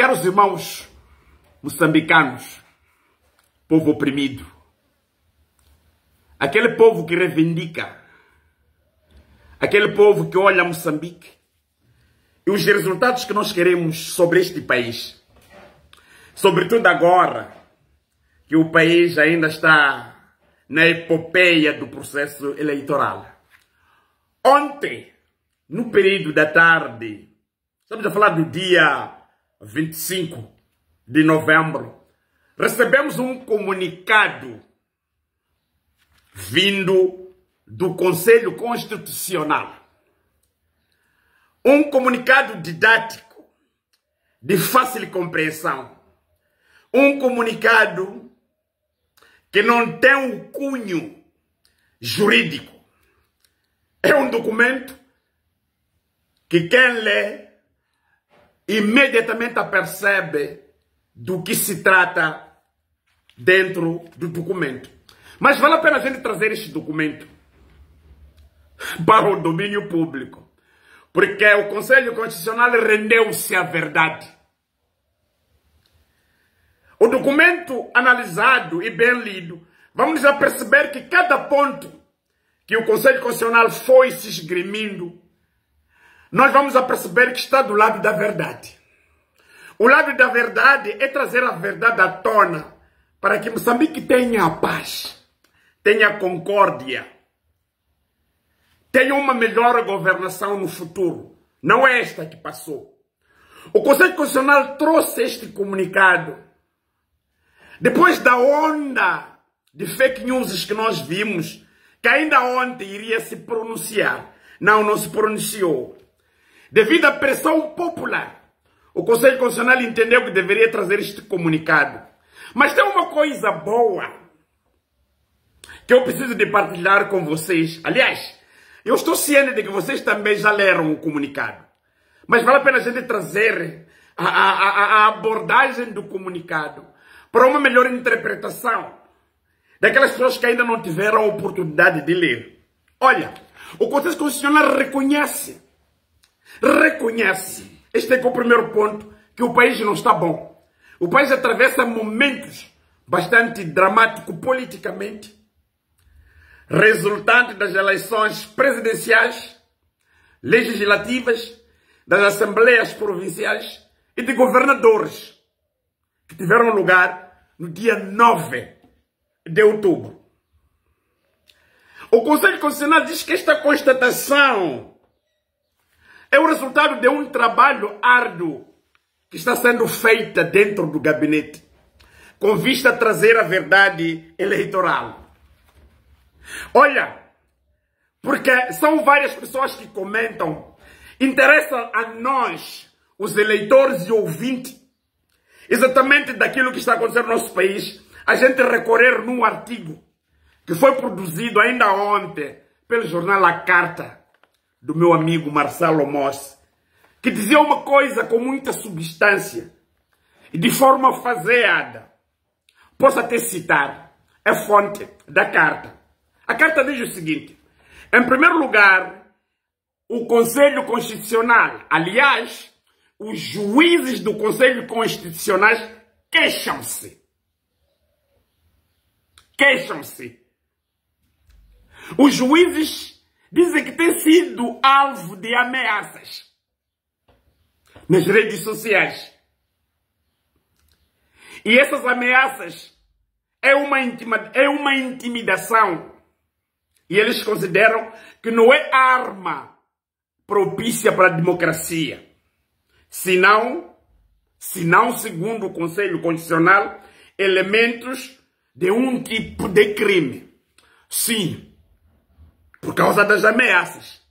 Caros irmãos moçambicanos, povo oprimido, aquele povo que reivindica, aquele povo que olha Moçambique e os resultados que nós queremos sobre este país, sobretudo agora que o país ainda está na epopeia do processo eleitoral. Ontem, no período da tarde, estamos a falar do dia 25 de novembro, recebemos um comunicado vindo do Conselho Constitucional. Um comunicado didático, de fácil compreensão. Um comunicado que não tem um cunho jurídico. É um documento que quem lê imediatamente apercebe do que se trata dentro do documento. Mas vale a pena a gente trazer este documento para o domínio público, porque o Conselho Constitucional rendeu-se à verdade. O documento analisado e bem lido, vamos já perceber que cada ponto que o Conselho Constitucional foi se esgrimindo, nós vamos a perceber que está do lado da verdade. O lado da verdade é trazer a verdade à tona para que Moçambique tenha a paz, tenha a concórdia, tenha uma melhor governação no futuro. Não é esta que passou. O Conselho Constitucional trouxe este comunicado depois da onda de fake news que nós vimos, que ainda ontem iria se pronunciar. Não se pronunciou. Devido à pressão popular, o Conselho Constitucional entendeu que deveria trazer este comunicado. Mas tem uma coisa boa que eu preciso de partilhar com vocês. Aliás, eu estou ciente de que vocês também já leram o comunicado. Mas vale a pena a gente trazer a abordagem do comunicado para uma melhor interpretação daquelas pessoas que ainda não tiveram a oportunidade de ler. Olha, o Conselho Constitucional reconhece, este é o primeiro ponto, que o país não está bom. O país atravessa momentos bastante dramáticos politicamente, resultante das eleições presidenciais, legislativas, das assembleias provinciais e de governadores, que tiveram lugar no dia 9 de outubro. O Conselho Constitucional diz que esta constatação é o resultado de um trabalho árduo que está sendo feito dentro do gabinete, com vista a trazer a verdade eleitoral. Olha, porque são várias pessoas que comentam, interessa a nós, os eleitores e ouvintes, exatamente daquilo que está acontecendo no nosso país, a gente recorrer num artigo que foi produzido ainda ontem pelo jornal A Carta, do meu amigo Marcelo Moss, que dizia uma coisa com muita substância e de forma faseada. Posso até citar a fonte da carta. A carta diz o seguinte: em primeiro lugar, o Conselho Constitucional, aliás, os juízes do Conselho Constitucional queixam-se. Os juízes dizem que têm sido alvo de ameaças nas redes sociais. E essas ameaças é uma intimidação. E eles consideram que não é arma propícia para a democracia. Senão, segundo o Conselho Constitucional, elementos de um tipo de crime. Sim, por causa das ameaças.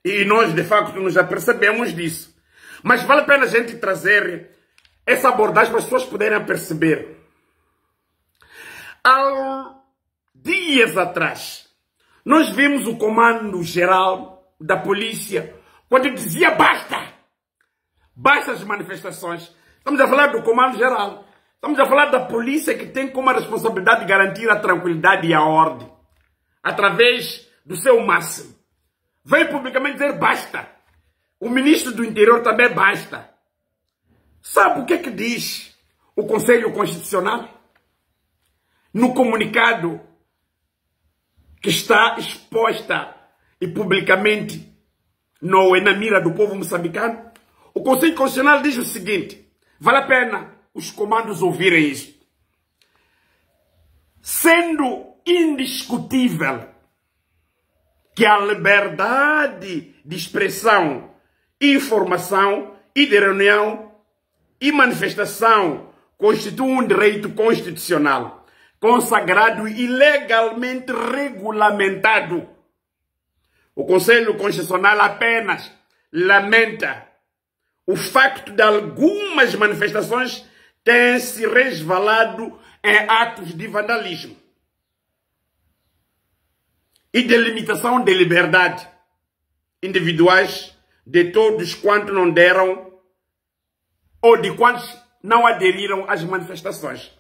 E nós, de facto, nos apercebemos disso. Mas vale a pena a gente trazer essa abordagem para as pessoas poderem perceber. Há dias atrás, nós vimos o comando-geral da polícia quando dizia basta as manifestações. Estamos a falar do comando-geral. Estamos a falar da polícia que tem como responsabilidade garantir a tranquilidade e a ordem, através do seu máximo. Veio publicamente dizer basta. O ministro do Interior também basta. Sabe o que é que diz o Conselho Constitucional? No comunicado que está exposta e publicamente na mira do povo moçambicano, o Conselho Constitucional diz o seguinte, vale a pena os comandos ouvirem isso. Sendo indiscutível que a liberdade de expressão, informação e de reunião e manifestação constitui um direito constitucional, consagrado e legalmente regulamentado. O Conselho Constitucional apenas lamenta o facto de algumas manifestações terem se resvalado em atos de vandalismo e de limitação de liberdade individuais de todos quantos não deram ou de quantos não aderiram às manifestações.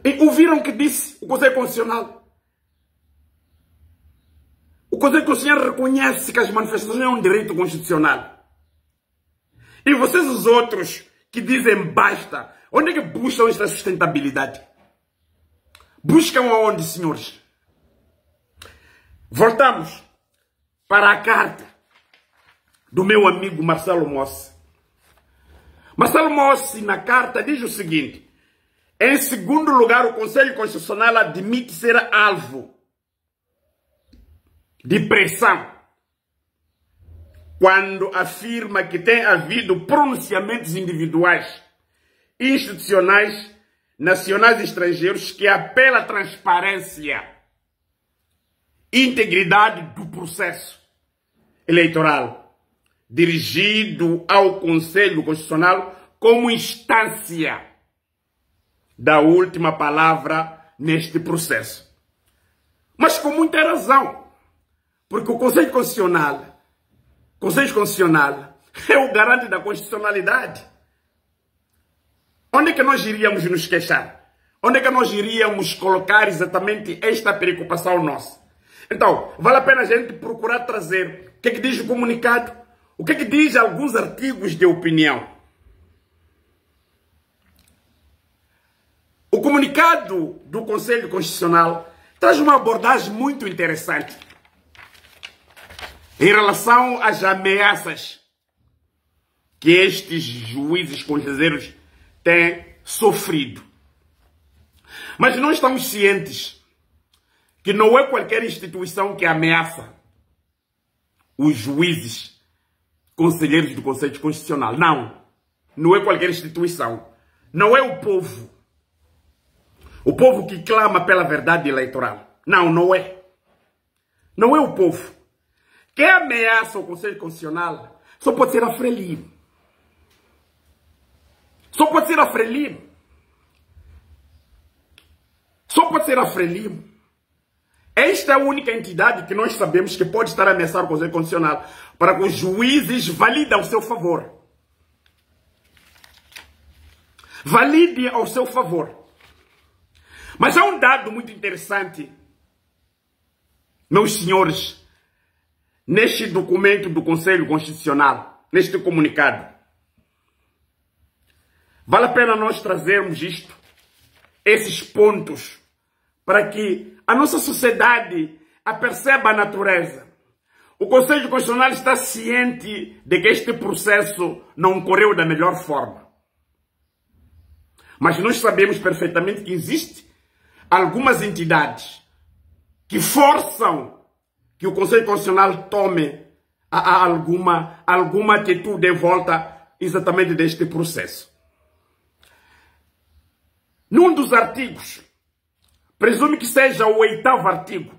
E ouviram o que disse o Conselho Constitucional? O Conselho Constitucional reconhece que as manifestações é um direito constitucional. E vocês, os outros, que dizem basta, onde é que buscam esta sustentabilidade? Buscam aonde, senhores? Voltamos para a carta do meu amigo Marcelo Mossi. Marcelo Mossi, na carta, diz o seguinte: em segundo lugar, o Conselho Constitucional admite ser alvo de pressão quando afirma que tem havido pronunciamentos individuais, institucionais, nacionais e estrangeiros que apelam à transparência e integridade do processo eleitoral, dirigido ao Conselho Constitucional como instância da última palavra neste processo. Mas com muita razão, porque o Conselho Constitucional é o garante da constitucionalidade. Onde é que nós iríamos nos queixar? Onde é que nós iríamos colocar exatamente esta preocupação nossa? Então, vale a pena a gente procurar trazer o que é que diz o comunicado, o que é que diz alguns artigos de opinião. O comunicado do Conselho Constitucional traz uma abordagem muito interessante em relação às ameaças que estes juízes conselheiros têm sofrido. Mas nós estamos cientes que não é qualquer instituição que ameaça os juízes conselheiros do Conselho Constitucional. Não. Não é qualquer instituição. Não é o povo. O povo que clama pela verdade eleitoral. Não, não é. Não é o povo. Quem ameaça o Conselho Constitucional só pode ser a Frelimo. Só pode ser a Frelimo. Só pode ser a Frelimo. Esta é a única entidade que nós sabemos que pode estar a ameaçar o Conselho Constitucional para que os juízes validem ao seu favor. Validem ao seu favor. Mas há um dado muito interessante, meus senhores, neste documento do Conselho Constitucional, neste comunicado. Vale a pena nós trazermos isto, esses pontos, para que a nossa sociedade aperceba a natureza. O Conselho Constitucional está ciente de que este processo não ocorreu da melhor forma. Mas nós sabemos perfeitamente que existem algumas entidades que forçam que o Conselho Constitucional tome alguma atitude em volta exatamente deste processo. Num dos artigos, presume que seja o 8º artigo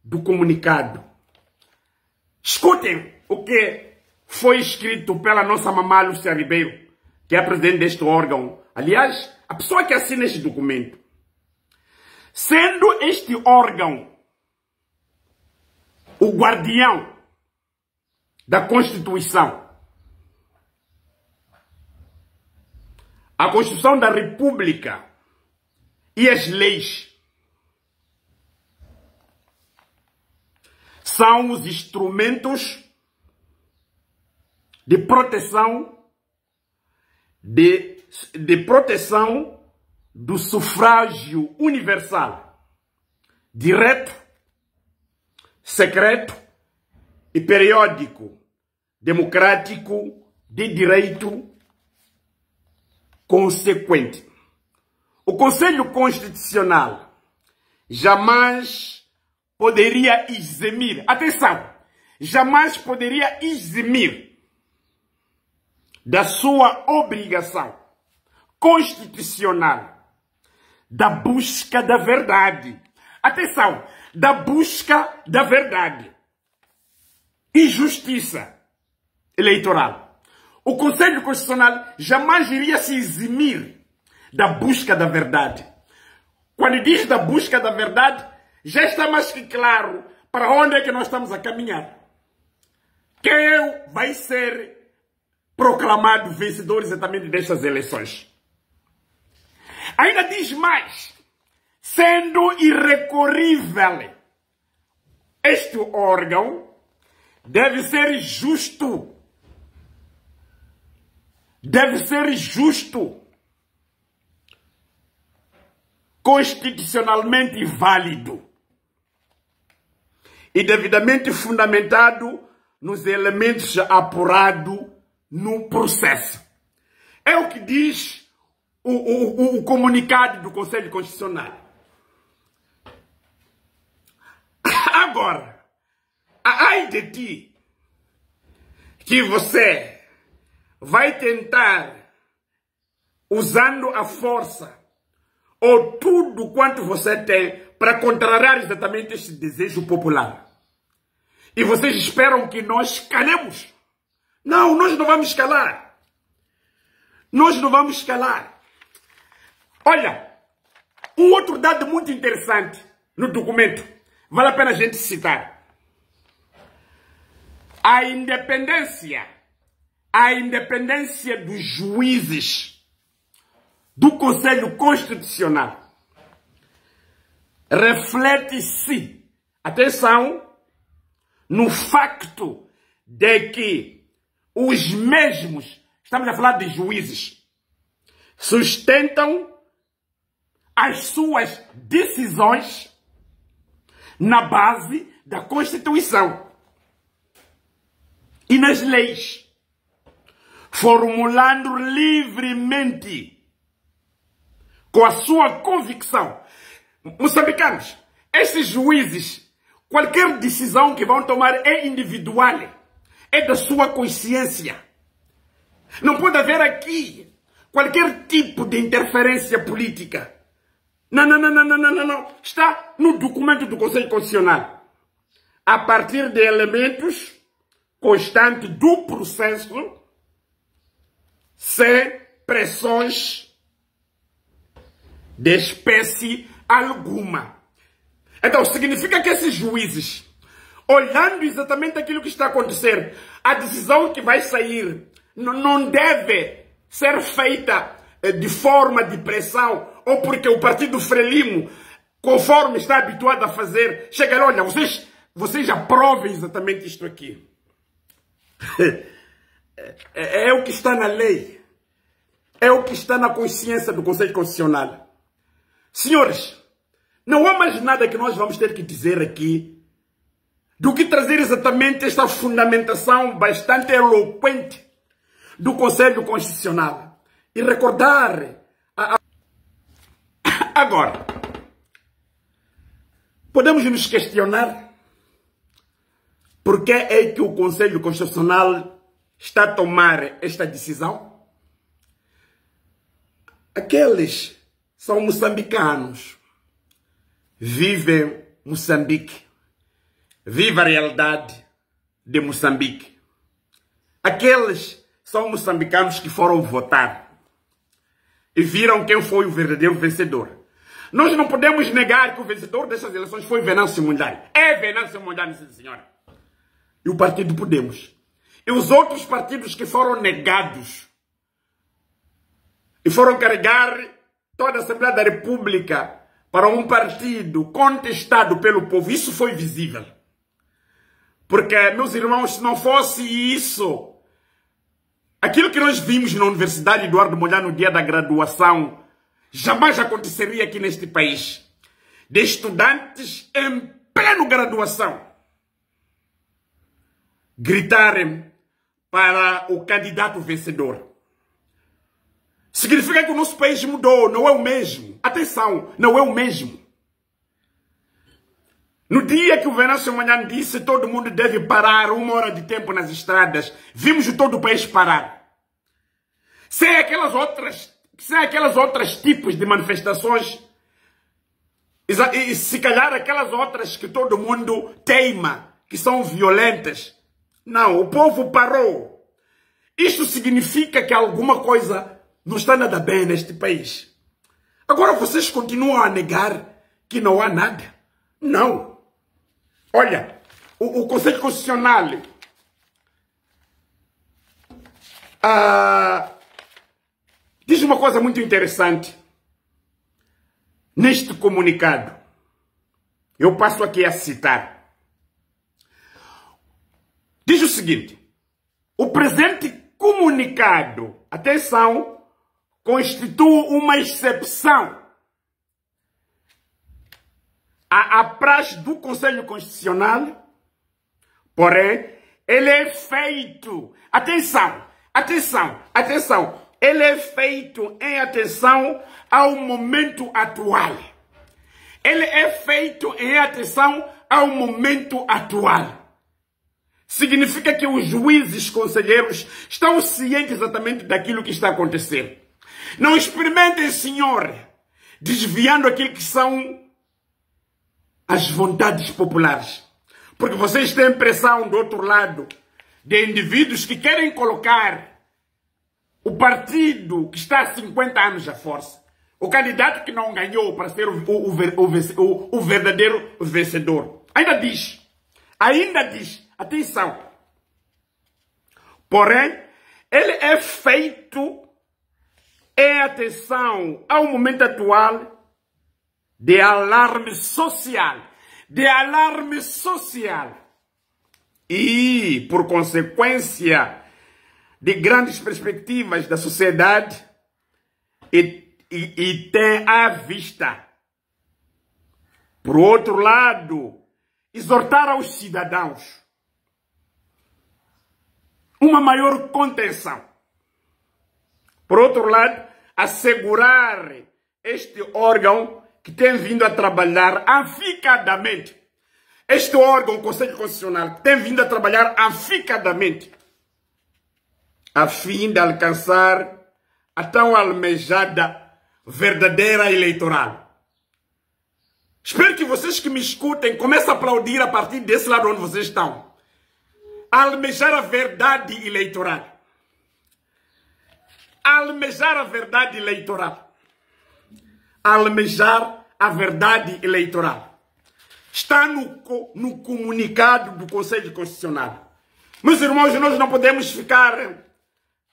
do comunicado, escutem o que foi escrito pela nossa mamã Lúcia Ribeiro, que é a presidente deste órgão. Aliás, a pessoa que assina este documento. Sendo este órgão o guardião da Constituição, a Constituição da República e as leis são os instrumentos de proteção de proteção do sufrágio universal, direto, secreto e periódico, democrático, de direito consequente. O Conselho Constitucional jamais poderia eximir, atenção, jamais poderia eximir da sua obrigação constitucional da busca da verdade. Atenção, da busca da verdade e justiça eleitoral. O Conselho Constitucional jamais iria se eximir da busca da verdade. Quando diz da busca da verdade, já está mais que claro para onde é que nós estamos a caminhar. Quem vai ser proclamado vencedor exatamente destas eleições? Ainda diz mais, sendo irrecorrível, este órgão deve ser justo. Deve ser justo, constitucionalmente válido e devidamente fundamentado nos elementos apurados no processo. É o que diz o comunicado do Conselho Constitucional. Agora, ai de ti que você vai tentar, usando a força ou tudo quanto você tem para contrariar exatamente este desejo popular. E vocês esperam que nós calemos? Não, nós não vamos calar. Nós não vamos calar. Olha, um outro dado muito interessante no documento, vale a pena a gente citar. A independência dos juízes do Conselho Constitucional reflete-se, atenção, no facto de que os mesmos, estamos a falar de juízes, sustentam as suas decisões na base da Constituição e nas leis, formulando livremente, com a sua convicção. Moçambicanos, esses juízes, qualquer decisão que vão tomar é individual, é da sua consciência. Não pode haver aqui qualquer tipo de interferência política. Não. Está no documento do Conselho Constitucional. A partir de elementos constantes do processo, sem pressões de espécie alguma. Então, significa que esses juízes, olhando exatamente aquilo que está a acontecer, a decisão que vai sair não deve ser feita de forma de pressão, ou porque o Partido Frelimo, conforme está habituado a fazer, chega lá, olha, vocês aprovem exatamente isto aqui. É o que está na lei. É o que está na consciência do Conselho Constitucional. Senhores, não há mais nada que nós vamos ter que dizer aqui do que trazer exatamente esta fundamentação bastante eloquente do Conselho Constitucional. E recordar... Agora, podemos nos questionar por que é que o Conselho Constitucional está a tomar esta decisão? Aqueles são moçambicanos, vivem Moçambique, vivem a realidade de Moçambique. Aqueles são moçambicanos que foram votar e viram quem foi o verdadeiro vencedor. Nós não podemos negar que o vencedor dessas eleições foi Venâncio Mondlane. É Venâncio Mondlane, sim senhora. E o Partido Podemos. E os outros partidos que foram negados e foram carregar toda a Assembleia da República para um partido contestado pelo povo. Isso foi visível. Porque, meus irmãos, se não fosse isso, Aquilo que nós vimos na Universidade Eduardo Mondlane no dia da graduação jamais aconteceria aqui neste país. De estudantes em plena graduação gritarem para o candidato vencedor. Significa que o nosso país mudou, não é o mesmo. Atenção, não é o mesmo. No dia que o Venâncio Mondlane disse que todo mundo deve parar 1 hora de tempo nas estradas, vimos todo o país parar. Sem aquelas outras tipos de manifestações, e se calhar aquelas outras que todo mundo teima, que são violentas. Não, o povo parou. Isto significa que alguma coisa não está nada bem neste país. Agora vocês continuam a negar que não há nada. Não. Olha, o Conselho Constitucional diz uma coisa muito interessante neste comunicado. Eu passo aqui a citar. Diz o seguinte: o presente comunicado, atenção, constitui uma exceção à praxe do Conselho Constitucional, porém, ele é feito, atenção, ele é feito em atenção ao momento atual. Ele é feito em atenção ao momento atual. Significa que os juízes conselheiros estão cientes exatamente daquilo que está acontecendo. Não experimentem, senhor, desviando aquilo que são as vontades populares. Porque vocês têm pressão do outro lado de indivíduos que querem colocar o partido que está há 50 anos à força. O candidato que não ganhou para ser o verdadeiro vencedor. Ainda diz, atenção. Porém, ele é feito em atenção ao momento atual de alarme social. E, por consequência de grandes perspectivas da sociedade, e tem à vista, por outro lado, exortar aos cidadãos uma maior contenção. Por outro lado, assegurar este órgão que tem vindo a trabalhar aficadamente. Este órgão, o Conselho Constitucional, tem vindo a trabalhar aficadamente a fim de alcançar a tão almejada verdadeira eleitoral. Espero que vocês que me escutem comecem a aplaudir a partir desse lado onde vocês estão. Almejar a verdade eleitoral. Almejar a verdade eleitoral. Almejar a verdade eleitoral. Está no comunicado do Conselho Constitucional. Meus irmãos, nós não podemos ficar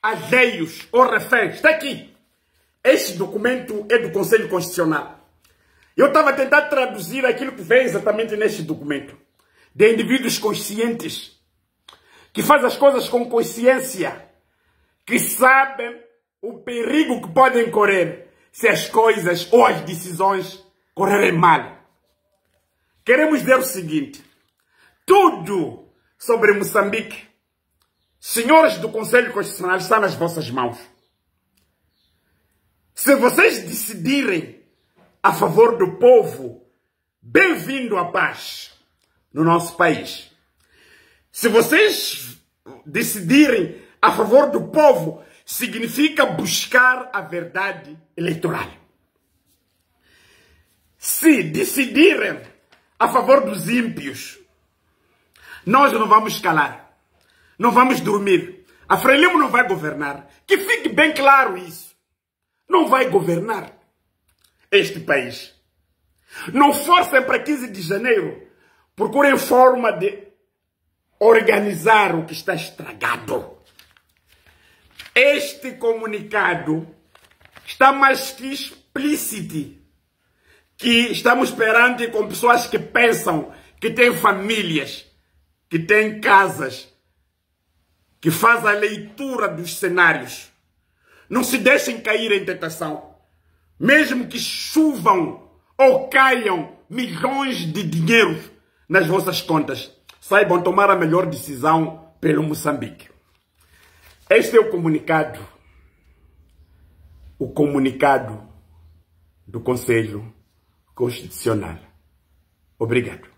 alheios ou reféns. Está aqui. Este documento é do Conselho Constitucional. Eu estava a tentar traduzir aquilo que vem exatamente neste documento. De indivíduos conscientes, que fazem as coisas com consciência, que sabem o perigo que podem correr se as coisas ou as decisões correrem mal. Queremos dizer o seguinte: tudo sobre Moçambique, senhores do Conselho Constitucional, está nas vossas mãos. Se vocês decidirem a favor do povo, bem-vindo à paz no nosso país. Se vocês decidirem a favor do povo, significa buscar a verdade eleitoral. Se decidirem a favor dos ímpios, nós não vamos calar, não vamos dormir. A Frelimo não vai governar. Que fique bem claro isso. Não vai governar este país. Não forcem para 15 de janeiro. Procurem forma de organizar o que está estragado. Este comunicado está mais que explícito que estamos perante com pessoas que pensam, que têm famílias, que têm casas, que faz a leitura dos cenários. Não se deixem cair em tentação. Mesmo que chovam ou caiam milhões de dinheiro nas vossas contas, saibam tomar a melhor decisão pelo Moçambique. Este é o comunicado do Conselho Constitucional. Obrigado.